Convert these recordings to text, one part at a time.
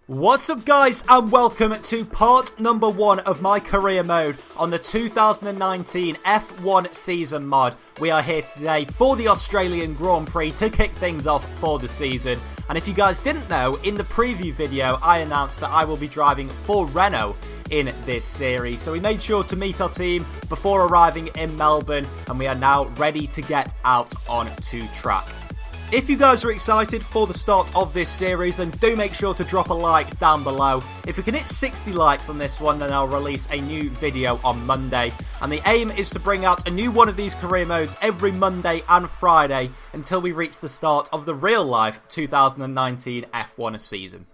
What's up guys, and welcome to part number 1 of my career mode on the 2019 F1 season mod. We are here today for the Australian Grand Prix to kick things off for the season. And if you guys didn't know, in the preview video I announced that I will be driving for Renault in this series. So we made sure to meet our team before arriving in Melbourne, and we are now ready to get out onto track. If you guys are excited for the start of this series, then do make sure to drop a like down below. If we can hit 60 likes on this one, then I'll release a new video on Monday. And the aim is to bring out a new one of these career modes every Monday and Friday until we reach the start of the real life 2019 F1 season.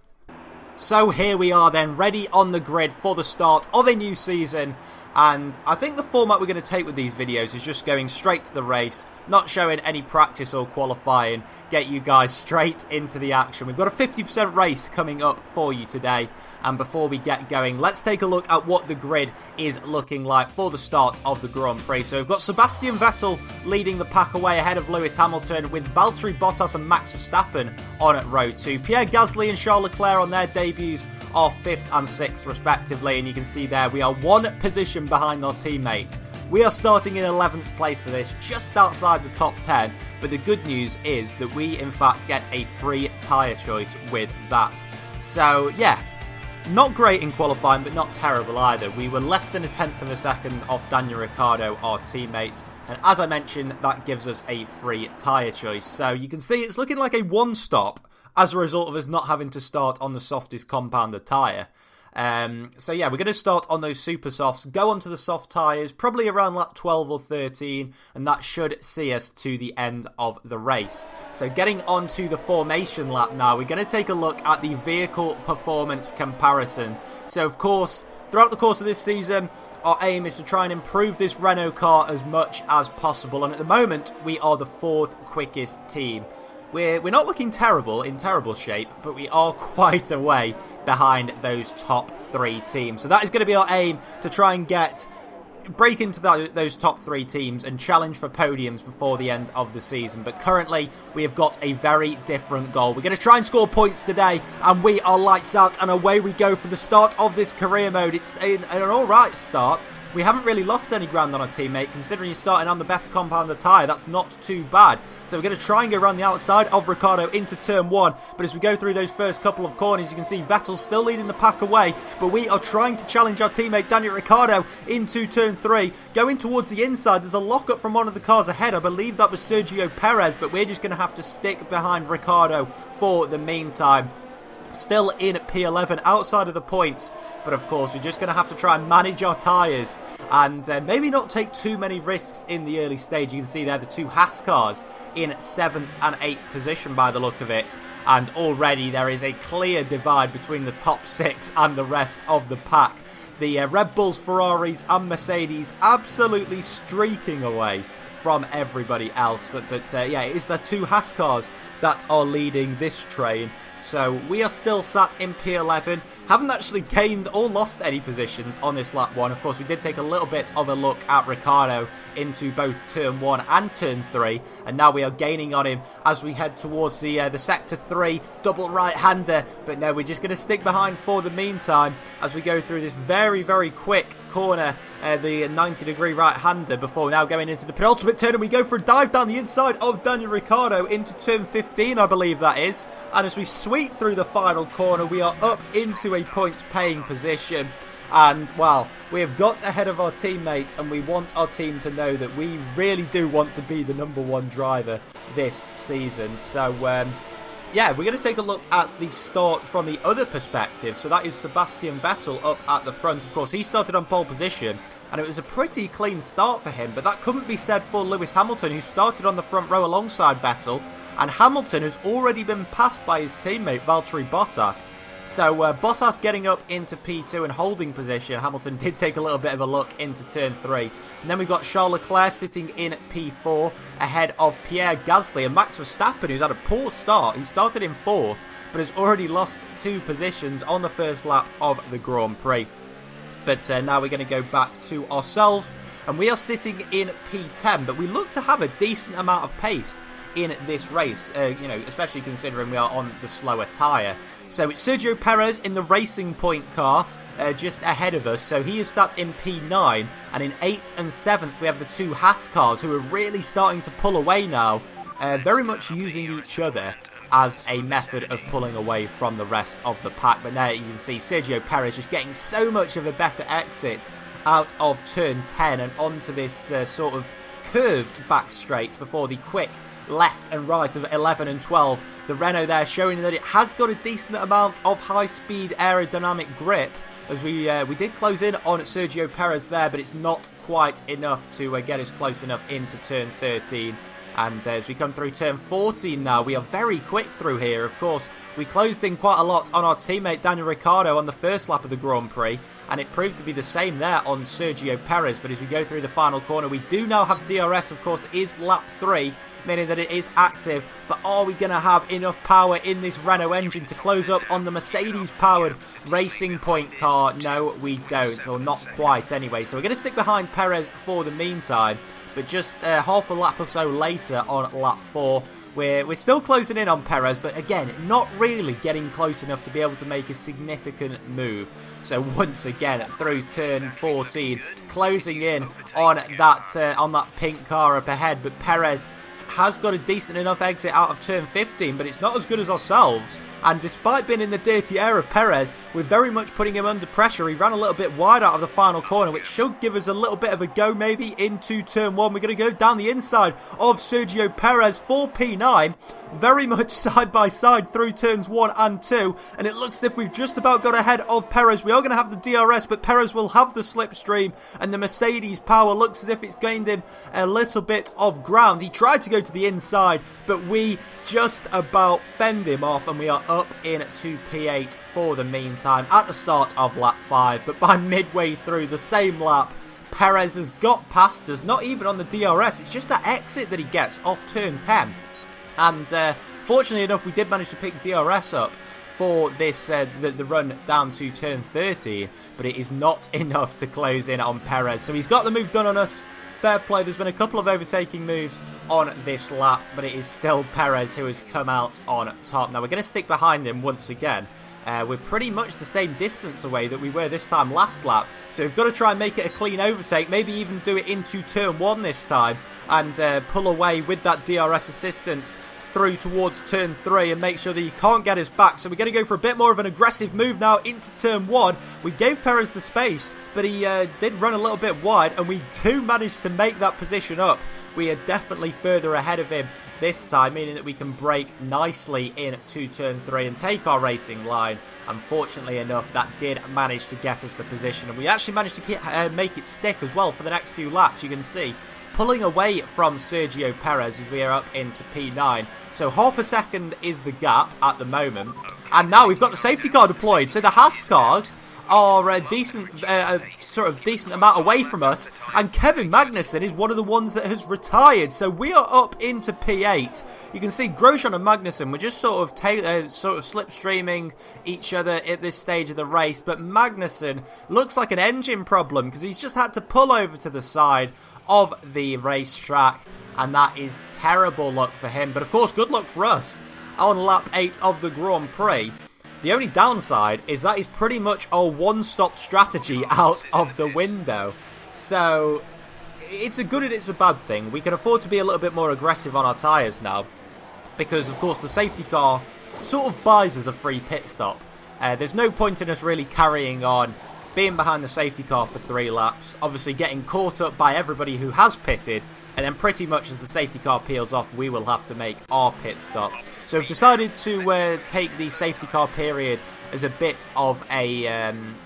So here we are then, ready on the grid for the start of a new season. And I think the format we're going to take with these videos is just going straight to the race, not showing any practice or qualifying, get you guys straight into the action. We've got a 50% race coming up for you today, and before we get going, let's take a look at what the grid is looking like for the start of the Grand Prix. So we've got Sebastian Vettel leading the pack away ahead of Lewis Hamilton, with Valtteri Bottas and Max Verstappen on at row 2. Pierre Gasly and Charles Leclerc on their debuts are 5th and 6th respectively, and you can see there we are one position behind our teammate. We are starting in 11th place for this, just outside the top 10, but the good news is that we in fact get a free tyre choice with that. So yeah, not great in qualifying, but not terrible either. We were less than a tenth of a second off Daniel Ricciardo, our teammate, and as I mentioned, that gives us a free tyre choice. So you can see it's looking like a one stop as a result of us not having to start on the softest compounded tyre. So yeah, we're going to start on those super softs, go onto the soft tyres, probably around lap 12 or 13, and that should see us to the end of the race. So getting onto the formation lap now, we're going to take a look at the vehicle performance comparison. So of course, throughout the course of this season, our aim is to try and improve this Renault car as much as possible, and at the moment, we are the 4th quickest team. We're not looking terrible, in terrible shape, but we are quite a way behind those top 3 teams. So that is going to be our aim, to try and break into those top 3 teams and challenge for podiums before the end of the season. But currently, we have got a very different goal. We're going to try and score points today, and we are lights out, and away we go for the start of this career mode. It's an alright start. We haven't really lost any ground on our teammate, considering he's starting on the better compounded tyre. That's not too bad. So we're going to try and go around the outside of Ricciardo into turn 1. But as we go through those first couple of corners, you can see Vettel still leading the pack away. But we are trying to challenge our teammate Daniel Ricciardo into turn 3. Going towards the inside, there's a lockup from one of the cars ahead. I believe that was Sergio Perez, but we're just going to have to stick behind Ricciardo for the meantime. Still in P11, outside of the points, but of course we're just going to have to try and manage our tyres and maybe not take too many risks in the early stage. You can see there the 2 Haas cars in 7th and 8th position by the look of it, and already there is a clear divide between the top 6 and the rest of the pack. The Red Bulls, Ferraris and Mercedes absolutely streaking away from everybody else, but yeah, it is the 2 Haas cars that are leading this train. So we are still sat in P11, haven't actually gained or lost any positions on this lap 1. Of course, we did take a little bit of a look at Ricciardo into both turn 1 and turn 3, and now we are gaining on him as we head towards the sector 3 double right-hander. But no, we're just going to stick behind for the meantime as we go through this very, very quick corner, the 90-degree right-hander, before now going into the penultimate turn, and we go for a dive down the inside of Daniel Ricciardo into turn 15, I believe that is. And as we sweep through the final corner, we are up into a points-paying position. And, well, we have got ahead of our teammate, and we want our team to know that we really do want to be the #1 driver this season. So, yeah, we're going to take a look at the start from the other perspective. So that is Sebastian Vettel up at the front. Of course, he started on pole position, and it was a pretty clean start for him, but that couldn't be said for Lewis Hamilton, who started on the front row alongside Vettel, and Hamilton has already been passed by his teammate Valtteri Bottas. So Bottas getting up into P2 and holding position. Hamilton did take a little bit of a look into turn 3. And then we've got Charles Leclerc sitting in P4 ahead of Pierre Gasly, and Max Verstappen, who's had a poor start. He started in 4th, but has already lost 2 positions on the first lap of the Grand Prix. But now we're going to go back to ourselves, and we are sitting in P10, but we look to have a decent amount of pace in this race, you know, especially considering we are on the slower tyre. So it's Sergio Perez in the Racing Point car, just ahead of us. So he is sat in P9, and in 8th and 7th we have the two Haas cars who are really starting to pull away now, very much using each other as a method of pulling away from the rest of the pack. But there you can see Sergio Perez just getting so much of a better exit out of turn 10 and onto this sort of curved back straight before the quick left and right of 11 and 12. The Renault there showing that it has got a decent amount of high-speed aerodynamic grip, as we did close in on Sergio Perez there, but it's not quite enough to get us close enough into turn 13. And as we come through turn 14 now, we are very quick through here. Of course, we closed in quite a lot on our teammate Daniel Ricciardo on the first lap of the Grand Prix, and it proved to be the same there on Sergio Perez. But as we go through the final corner, we do now have DRS, of course, is lap 3, meaning that it is active. But are we going to have enough power in this Renault engine to close up on the Mercedes-powered Racing Point car? No, we don't, or not quite anyway. So we're going to stick behind Perez for the meantime. But just half a lap or so later on lap 4, we're still closing in on Perez, but again, not really getting close enough to be able to make a significant move. So once again, through turn 14, closing in on that pink car up ahead, but Perez has got a decent enough exit out of turn 15, but it's not as good as ourselves. And despite being in the dirty air of Perez, we're very much putting him under pressure. He ran a little bit wide out of the final corner, which should give us a little bit of a go maybe into turn 1. We're going to go down the inside of Sergio Perez for P9, very much side by side through turns 1 and 2. And it looks as if we've just about got ahead of Perez. We are going to have the DRS, but Perez will have the slipstream, and the Mercedes power looks as if it's gained him a little bit of ground. He tried to go to the inside, but we just about fend him off, and we are up into P8 for the meantime at the start of lap 5. But by midway through the same lap, Perez has got past us, not even on the DRS. It's just that exit that he gets off turn 10. And fortunately enough, we did manage to pick DRS up for this the run down to turn 30, but it is not enough to close in on Perez. So he's got the move done on us. Fair play. There's been a couple of overtaking moves on this lap, but it is still Perez who has come out on top. Now we're going to stick behind him once again. We're pretty much the same distance away that we were this time last lap, so we've got to try and make it a clean overtake, maybe even do it into turn 1 this time, and pull away with that DRS assistance through towards turn 3 and make sure that he can't get us back. So we're going to go for a bit more of an aggressive move now into turn 1. We gave Perez the space, but he did run a little bit wide, and we do manage to make that position up. We are definitely further ahead of him this time, meaning that we can brake nicely into turn 3 and take our racing line. Unfortunately enough, that did manage to get us the position, and we actually managed to make it stick as well for the next few laps. You can see pulling away from Sergio Perez as we are up into P9. So half a second is the gap at the moment. And now we've got the safety car deployed. So the Haas cars are a decent amount away from us. And Kevin Magnussen is one of the ones that has retired. So we are up into P8. You can see Grosjean and Magnussen were just sort of slipstreaming each other at this stage of the race. But Magnussen looks like an engine problem because he's just had to pull over to the side of the racetrack, and that is terrible luck for him, but of course good luck for us on lap 8 of the Grand Prix. The only downside is that is pretty much our one-stop strategy out of the window, so it's a good and it's a bad thing. We can afford to be a little bit more aggressive on our tyres now, because of course the safety car sort of buys us a free pit stop. There's no point in us really carrying on being behind the safety car for 3 laps, obviously getting caught up by everybody who has pitted, and then pretty much as the safety car peels off, we will have to make our pit stop. So we've decided to take the safety car period as a bit of an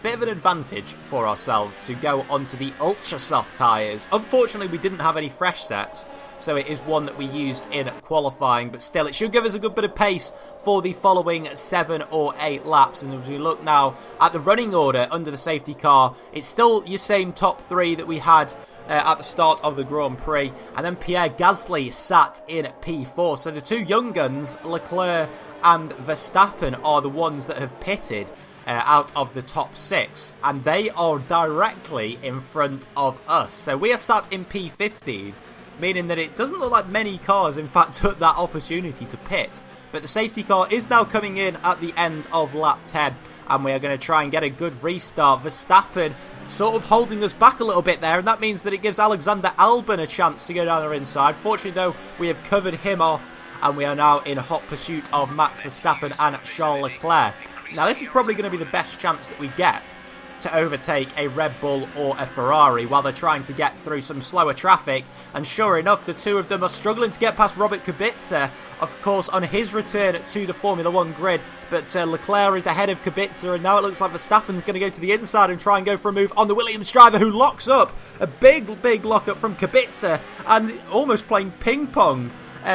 advantage for ourselves to go onto the ultra soft tyres. Unfortunately, we didn't have any fresh sets, so it is one that we used in qualifying, but still it should give us a good bit of pace for the following 7 or 8 laps. And as we look now at the running order under the safety car, it's still your same top 3 that we had at the start of the Grand Prix, and then Pierre Gasly sat in P4. So the 2 young guns, Leclerc and Verstappen, are the ones that have pitted out of the top 6, and they are directly in front of us. So we are sat in P15, meaning that it doesn't look like many cars in fact took that opportunity to pit But the safety car is now coming in at the end of lap 10, and we are going to try and get a good restart. Verstappen sort of holding us back a little bit there, and that means that it gives Alexander Albon a chance to go down our inside. Fortunately, though, we have covered him off, and we are now in hot pursuit of Max Verstappen and Charles Leclerc. Now, this is probably going to be the best chance that we get to overtake a Red Bull or a Ferrari while they're trying to get through some slower traffic. And sure enough, the two of them are struggling to get past Robert Kubica, of course, on his return to the Formula 1 grid. But Leclerc is ahead of Kubica, and now it looks like Verstappen's going to go to the inside and try and go for a move on the Williams driver, who locks up. A big lock-up from Kubica, and almost playing ping-pong.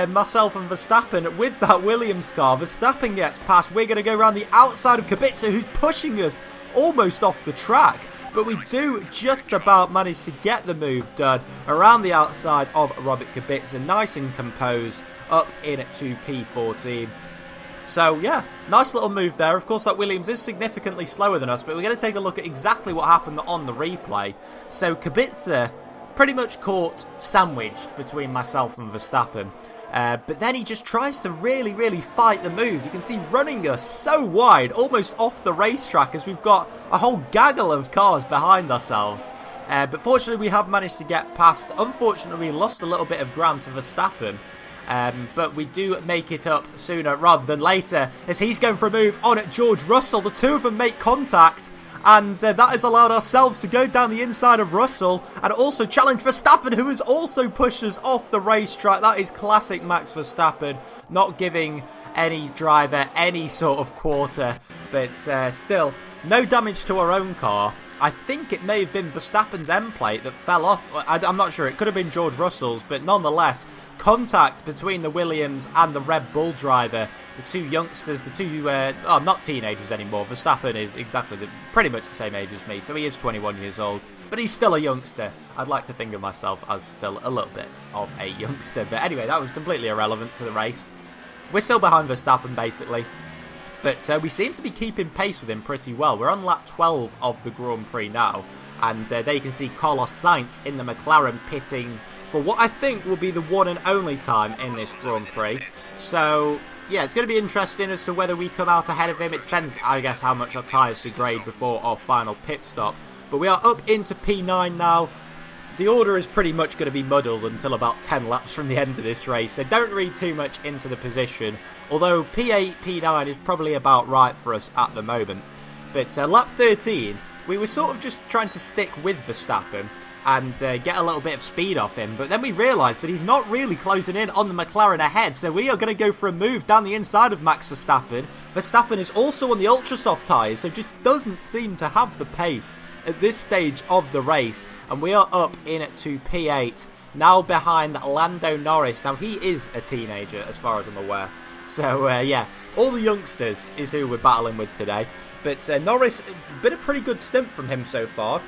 Myself and Verstappen with that Williams car. Verstappen gets past. We're going to go around the outside of Kubica, who's pushing us almost off the track. But we do just about manage to get the move done around the outside of Robert Kubica, nice and composed, up into P14. So yeah, nice little move there. Of course, that Williams is significantly slower than us, but we're going to take a look at exactly what happened on the replay. So Kubica pretty much caught sandwiched between myself and Verstappen. But then he just tries to really fight the move. You can see running us so wide, almost off the racetrack, as we've got a whole gaggle of cars behind ourselves. But fortunately, we have managed to get past. Unfortunately, we lost a little bit of ground to Verstappen. But we do make it up sooner rather than later, as he's going for a move on at George Russell. The two of them make contact, and that has allowed ourselves to go down the inside of Russell and also challenge Verstappen, who has also pushed us off the racetrack. That is classic Max Verstappen, not giving any driver any sort of quarter. But still, no damage to our own car. I think it may have been Verstappen's end plate that fell off. I'm not sure. It could have been George Russell's, but nonetheless, contact between the Williams and the Red Bull driver. The two youngsters, the two, not teenagers anymore. Verstappen is pretty much the same age as me, so he is 21 years old. But he's still a youngster. I'd like to think of myself as still a little bit of a youngster. But anyway, that was completely irrelevant to the race. We're still behind Verstappen, basically. But we seem to be keeping pace with him pretty well. We're on lap 12 of the Grand Prix now. And there you can see Carlos Sainz in the McLaren pitting for what I think will be the one and only time in this Grand Prix. So yeah, it's going to be interesting as to whether we come out ahead of him. It depends, I guess, how much our tyres degrade before our final pit stop. But we are up into P9 now. The order is pretty much going to be muddled until about 10 laps from the end of this race, so don't read too much into the position, although P8, P9 is probably about right for us at the moment. But lap 13, we were sort of just trying to stick with Verstappen and get a little bit of speed off him, but then we realised that he's not really closing in on the McLaren ahead, so we are going to go for a move down the inside of Max Verstappen. Verstappen is also on the ultra soft tyres, so just doesn't seem to have the pace at this stage of the race, and we are up into P8, now behind Lando Norris. Now, he is a teenager, as far as I'm aware. So, yeah, all the youngsters is who we're battling with today. But Norris, been a pretty good stint from him so far.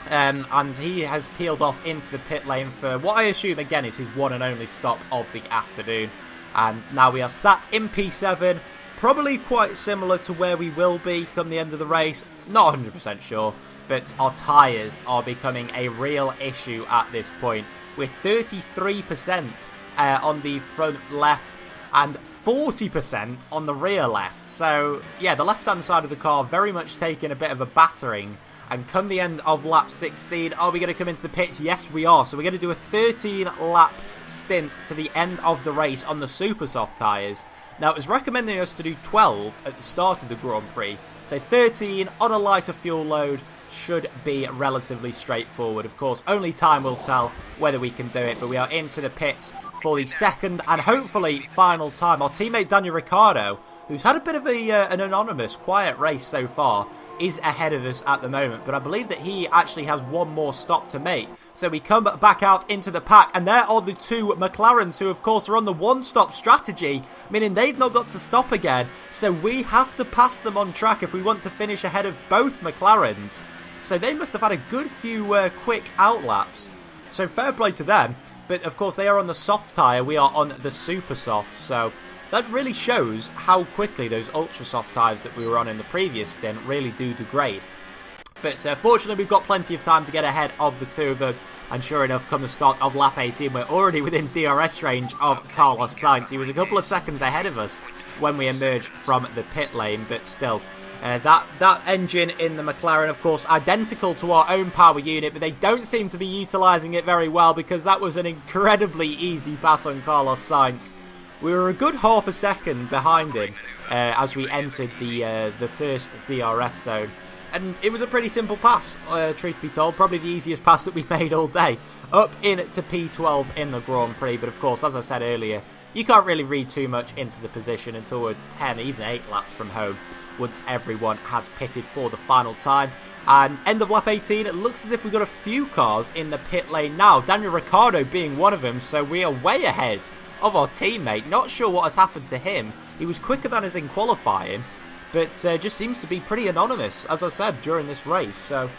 And he has peeled off into the pit lane for what I assume, again, is his one and only stop of the afternoon. And now we are sat in P7, probably quite similar to where we will be come the end of the race. Not 100% sure. But our tyres are becoming a real issue at this point. We're 33% on the front left and 40% on the rear left. So, yeah, the left-hand side of the car very much taking a bit of a battering. And come the end of lap 16, are we going to come into the pits? Yes, we are. So we're going to do a 13-lap stint to the end of the race on the super soft tyres. Now, it was recommending us to do 12 at the start of the Grand Prix. So 13 on a lighter fuel load should be relatively straightforward. Of course, only time will tell whether we can do it, but we are into the pits for the second and hopefully final time. Our teammate Daniel Ricciardo, who's had a bit of an anonymous, quiet race so far, is ahead of us at the moment. But I believe that he actually has one more stop to make. So we come back out into the pack, and there are the two McLarens, who of course are on the one-stop strategy, meaning they've not got to stop again. So we have to pass them on track if we want to finish ahead of both McLarens. So they must have had a good few quick outlaps. So fair play to them. But of course they are on the soft tyre, we are on the super soft. So that really shows how quickly those ultra soft tyres that we were on in the previous stint really do degrade. But fortunately, we've got plenty of time to get ahead of the two of them. And sure enough, come the start of lap 18, we're already within DRS range of Carlos Sainz. He was a couple of seconds ahead of us when we emerged from the pit lane, but still. That engine in the McLaren, of course, identical to our own power unit, but they don't seem to be utilising it very well because that was an incredibly easy pass on Carlos Sainz. We were a good half a second behind him as we entered the first DRS zone. And it was a pretty simple pass, truth be told. Probably the easiest pass that we've made all day. Up into P12 in the Grand Prix. But of course, as I said earlier, you can't really read too much into the position until we're 10, even 8 laps from home, once everyone has pitted for the final time. And end of lap 18, it looks as if we've got a few cars in the pit lane now. Daniel Ricciardo being one of them, so we are way ahead of our teammate. Not sure what has happened to him. He was quicker than us in qualifying, but just seems to be pretty anonymous, as I said, during this race. So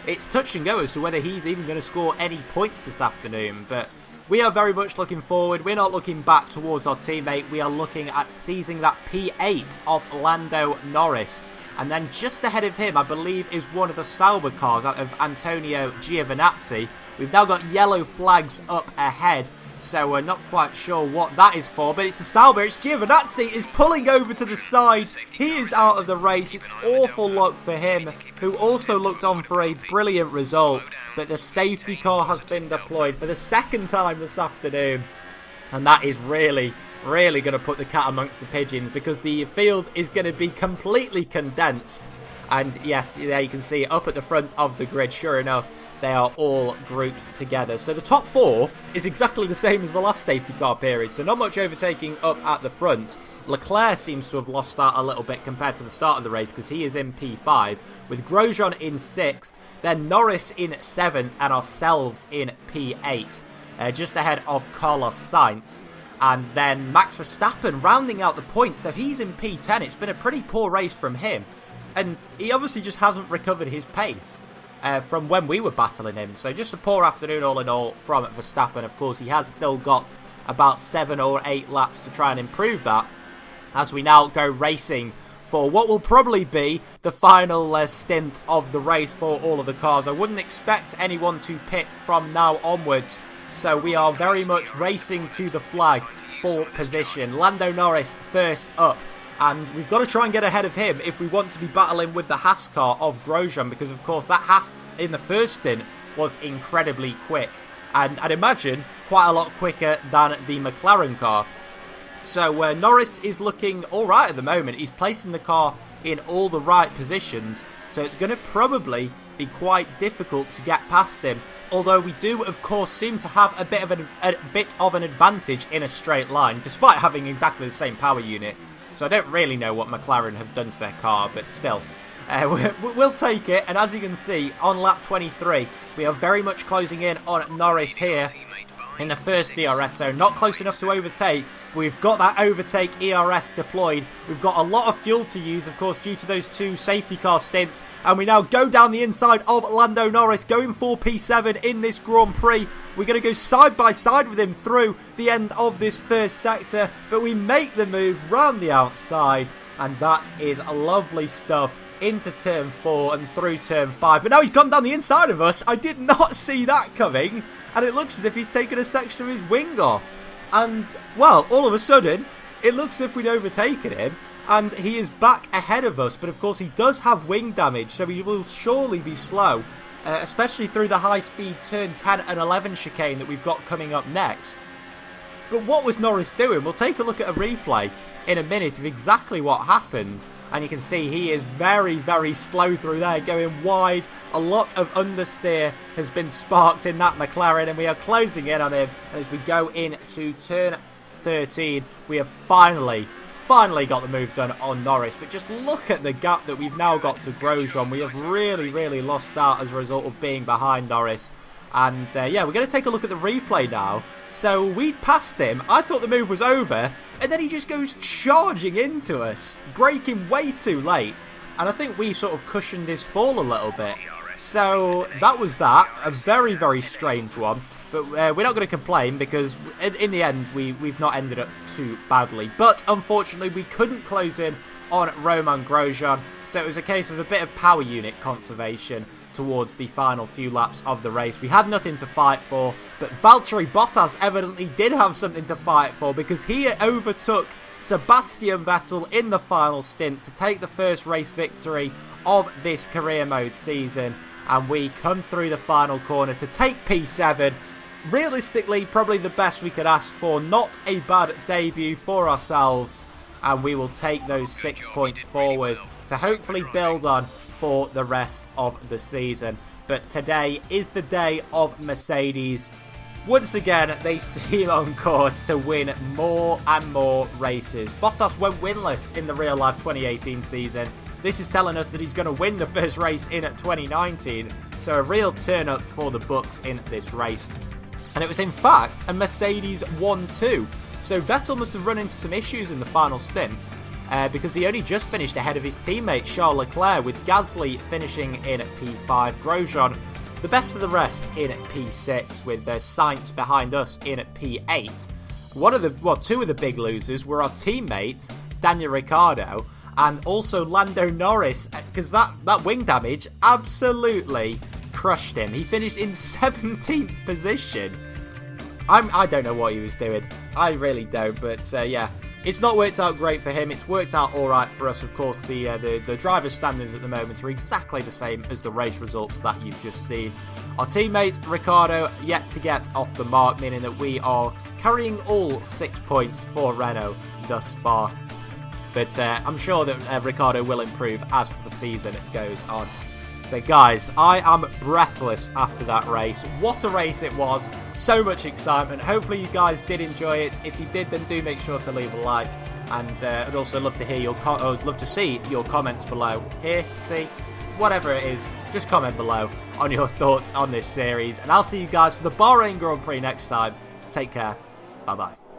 it's touch and go as to whether he's even going to score any points this afternoon. But we are very much looking forward. We're not looking back towards our teammate. We are looking at seizing that P8 of Lando Norris. And then just ahead of him, I believe, is one of the Sauber cars out of Antonio Giovinazzi. We've now got yellow flags up ahead, so we're not quite sure what that is for, but it's the Sauber. It's Giovinazzi is pulling over to the side. He is out of the race. It's awful luck for him, who also looked on for a brilliant result. But the safety car has been deployed for the second time this afternoon, and that is really going to put the cat amongst the pigeons, because the field is going to be completely condensed. And yes, there you can see up at the front of the grid, sure enough, they are all grouped together. So the top 4 is exactly the same as the last safety car period, so not much overtaking up at the front. Leclerc seems to have lost out a little bit compared to the start of the race, because he is in P5, with Grosjean in 6th, then Norris in 7th, and ourselves in P8, just ahead of Carlos Sainz. And then Max Verstappen rounding out the points, so he's in P10. It's been a pretty poor race from him, and he obviously just hasn't recovered his pace from when we were battling him. So just a poor afternoon all in all from Verstappen. Of course, he has still got about 7 or 8 laps to try and improve that, as we now go racing for what will probably be the final stint of the race for all of the cars. I wouldn't expect anyone to pit from now onwards, so we are very much racing to the flag for position. Lando Norris first up, and we've got to try and get ahead of him if we want to be battling with the Haas car of Grosjean, because of course that Haas in the first stint was incredibly quick, and I'd imagine quite a lot quicker than the McLaren car. So Norris is looking alright at the moment. He's placing the car in all the right positions, so it's going to probably be quite difficult to get past him. Although we do, of course, seem to have a bit of an advantage in a straight line, despite having exactly the same power unit. So I don't really know what McLaren have done to their car, but still, we'll take it. And as you can see, on lap 23, we are very much closing in on Norris here in the first DRS zone. Not close enough to overtake, but we've got that overtake ERS deployed. We've got a lot of fuel to use, of course, due to those 2 safety car stints. And we now go down the inside of Lando Norris, going for P7 in this Grand Prix. We're going to go side by side with him through the end of this first sector, but we make the move round the outside, and that is lovely stuff. Into turn 4 and through turn 5. But now he's gone down the inside of us. I did not see that coming. And it looks as if he's taken a section of his wing off. And, well, all of a sudden, it looks as if we'd overtaken him. And he is back ahead of us. But, of course, he does have wing damage, so he will surely be slow. Especially through the high-speed turn 10 and 11 chicane that we've got coming up next. But what was Norris doing? We'll take a look at a replay in a minute of exactly what happened, and you can see he is very slow through there, going wide. A lot of understeer has been sparked in that McLaren, and we are closing in on him. And as we go into turn 13, we have finally got the move done on Norris. But just look at the gap that we've now got to Grosjean. We have really lost out as a result of being behind Norris. And yeah, we're going to take a look at the replay now. So we'd passed him, I thought the move was over, and then he just goes charging into us, braking way too late. And I think we sort of cushioned his fall a little bit. So that was that, a very strange one. But we're not going to complain, because in the end we've not ended up too badly. But unfortunately we couldn't close in on Romain Grosjean, So it was a case of a bit of power unit conservation towards the final few laps of the race. We had nothing to fight for, but Valtteri Bottas evidently did have something to fight for, because he overtook Sebastian Vettel in the final stint to take the first race victory of this career mode season, and we come through the final corner to take P7. Realistically, probably the best we could ask for. Not a bad debut for ourselves, and we will take those 6 points forward to hopefully build on for the rest of the season. But today is the day of Mercedes. Once again, they seem on course to win more and more races. Bottas went winless in the real-life 2018 season. This is telling us that he's going to win the first race in 2019. So a real turn-up for the books in this race. And it was in fact a Mercedes 1-2. So Vettel must have run into some issues in the final stint, because he only just finished ahead of his teammate Charles Leclerc, with Gasly finishing in P5, Grosjean the best of the rest in P6, with Sainz behind us in P8. Two of the big losers were our teammates Daniel Ricciardo and also Lando Norris, because that wing damage absolutely crushed him. He finished in 17th position. I don't know what he was doing. I really don't, but yeah. It's not worked out great for him. It's worked out all right for us. Of course, the driver's standings at the moment are exactly the same as the race results that you've just seen. Our teammate Ricciardo yet to get off the mark, meaning that we are carrying all 6 points for Renault thus far. But I'm sure that Ricciardo will improve as the season goes on. But guys, I am breathless after that race. What a race it was. So much excitement. Hopefully you guys did enjoy it. If you did, then do make sure to leave a like. And I'd also love to hear love to see your comments below. Here, see, whatever it is, just comment below on your thoughts on this series. And I'll see you guys for the Bahrain Grand Prix next time. Take care. Bye-bye.